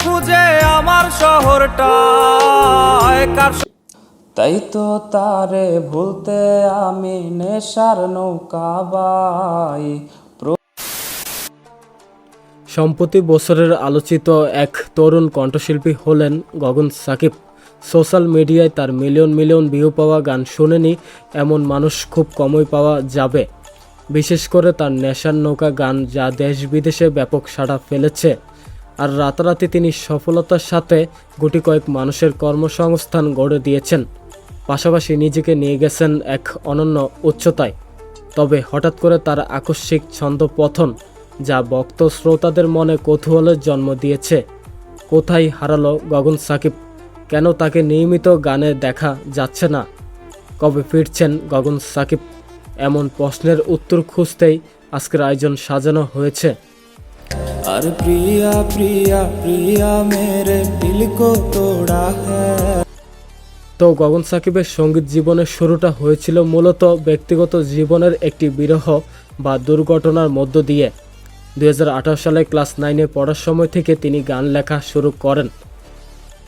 খুঁজে আমার শহরটা। তাই তো তারে ভুলতে আমি নেশার নৌকা বাই। সম্প্রতি বছরের আলোচিত এক তরুণ কণ্ঠশিল্পী হলেন গগন সাকিব। সোশ্যাল মিডিয়ায় তার মিলিয়ন মিলিয়ন ভিউ পাওয়া গান শুনেনি এমন মানুষ খুব কমই পাওয়া যাবে। বিশেষ করে তার নেশার নৌকা গান, যা দেশ বিদেশে ব্যাপক সাড়া ফেলেছে। আর রাতারাতি তিনি সফলতার সাথে গুটি কয়েক মানুষের কর্মসংস্থান গড়ে দিয়েছেন, পাশাপাশি নিজেকে নিয়ে গেছেন এক অনন্য উচ্চতায়। তবে হঠাৎ করে তার আকস্মিক ছন্দপতন, যা ভক্ত শ্রোতাদের মনে কৌতূহলের জন্ম দিয়েছে। কোথায় হারালো গগন সাকিব? কেন তাকে নিয়মিত গানে দেখা যাচ্ছে না? কবে ফিরছেন গগন সাকিব? এমন প্রশ্নের উত্তর খুঁজতেই আজকের আয়োজন সাজানো হয়েছে। আর প্রিয়া প্রিয়া প্রিয়া মেরে দিল কো তোড়া হ্যায়। তো গগন সাকিবের সঙ্গীত জীবনের শুরুটা হয়েছিল মূলত ব্যক্তিগত জীবনের একটি বিরহ বা দুর্ঘটনার মধ্য দিয়ে। 2018 সালে ক্লাস 9-এ পড়ার সময় থেকে তিনি গান লেখা শুরু করেন।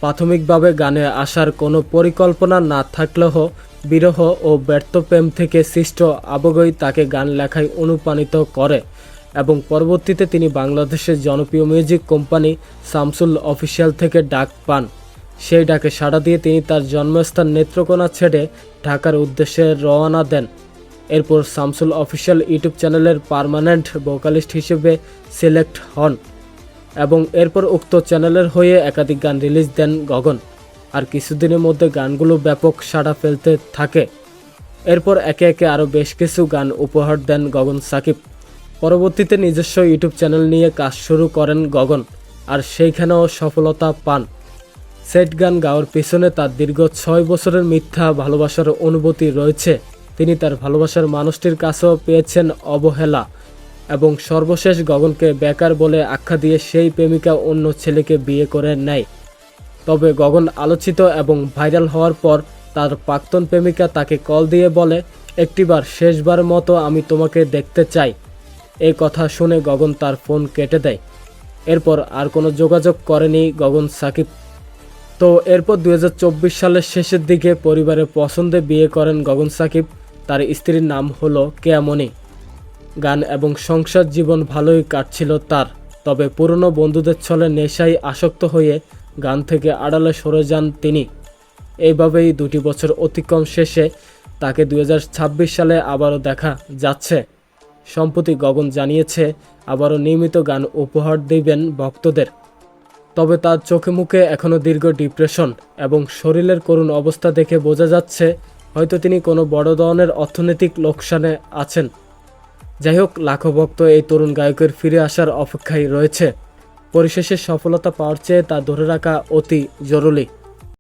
প্রাথমিকভাবে গানে আসার কোনো পরিকল্পনা না থাকলেও বিরহ ও ব্যর্থ প্রেম থেকে সৃষ্ট আবেগই তাকে গান লেখায় অনুপ্রাণিত করে এবং পরবর্তীতে তিনি বাংলাদেশের জনপ্রিয় মিউজিক কোম্পানি শামসুল অফিসিয়াল থেকে ডাক পান। সেই ডাকে সাড়া দিয়ে তিনি তার জন্মস্থান নেত্রকোনা ছেড়ে ঢাকার উদ্দেশ্যে রওনা দেন। এরপর শামসুল অফিসিয়াল ইউটিউব চ্যানেলের পার্মানেন্ট ভোকালিস্ট হিসেবে সিলেক্ট হন এবং এরপর উক্ত চ্যানেলের হয়ে একাধিক গান রিলিজ দেন গগন। আর কিছুদিনের মধ্যে গানগুলো ব্যাপক সাড়া ফেলতে থাকে। এরপর একে একে আরও বেশ কিছু গান উপহার দেন গগন সাকিব। পরবর্তীতে নিজস্ব ইউটিউব চ্যানেল নিয়ে কাজ শুরু করেন গগন, আর সেইখানেও সফলতা পান। সেট গান গাওয়ার পিছনে তার দীর্ঘ 6 বছরের মিথ্যা ভালোবাসার অনুভূতি রয়েছে। তিনি তার ভালোবাসার মানুষটির কাছেও পেয়েছেন অবহেলা এবং সর্বশেষ গগনকে বেকার বলে আখ্যা দিয়ে সেই প্রেমিকা অন্য ছেলেকে বিয়ে করে নেয়। তবে গগন আলোচিত এবং ভাইরাল হওয়ার পর তার প্রাক্তন প্রেমিকা তাকে কল দিয়ে বলে, একটিবার শেষবার মতো আমি তোমাকে দেখতে চাই। এই কথা শুনে গগন তার ফোন কেটে দেয়। এরপর আর কোনো যোগাযোগ করেনি গগন সাকিব। তো এরপর 2024 সালের শেষের দিকে পরিবারের পছন্দে বিয়ে করেন গগন সাকিব। তার স্ত্রীর নাম হলো কেয়ামণি। গান এবং সংসার জীবন ভালোই কাটছিল তার। তবে পুরনো বন্ধুদের ছলে নেশায় আসক্ত হয়ে গান থেকে আড়ালে সরে যান তিনি। এইভাবেই 2 বছর অতিক্রম শেষে তাকে 2026 সালে আবারও দেখা যাচ্ছে। সম্প্রতি গগন জানিয়েছে আবারও নিয়মিত গান উপহার দিবেন ভক্তদের। তবে তার চোখে মুখে এখনও দীর্ঘ ডিপ্রেশন এবং শরীরের করুণ অবস্থা দেখে বোঝা যাচ্ছে হয়তো তিনি কোনো বড় ধরনের অর্থনৈতিক লোকসানে আছেন। যাই হোক, লাখো ভক্ত এই তরুণ গায়কের ফিরে আসার অপেক্ষায় রয়েছে। পরিশেষে সফলতা পাওয়ার চেয়ে তা ধরে রাখা অতি জরুরি।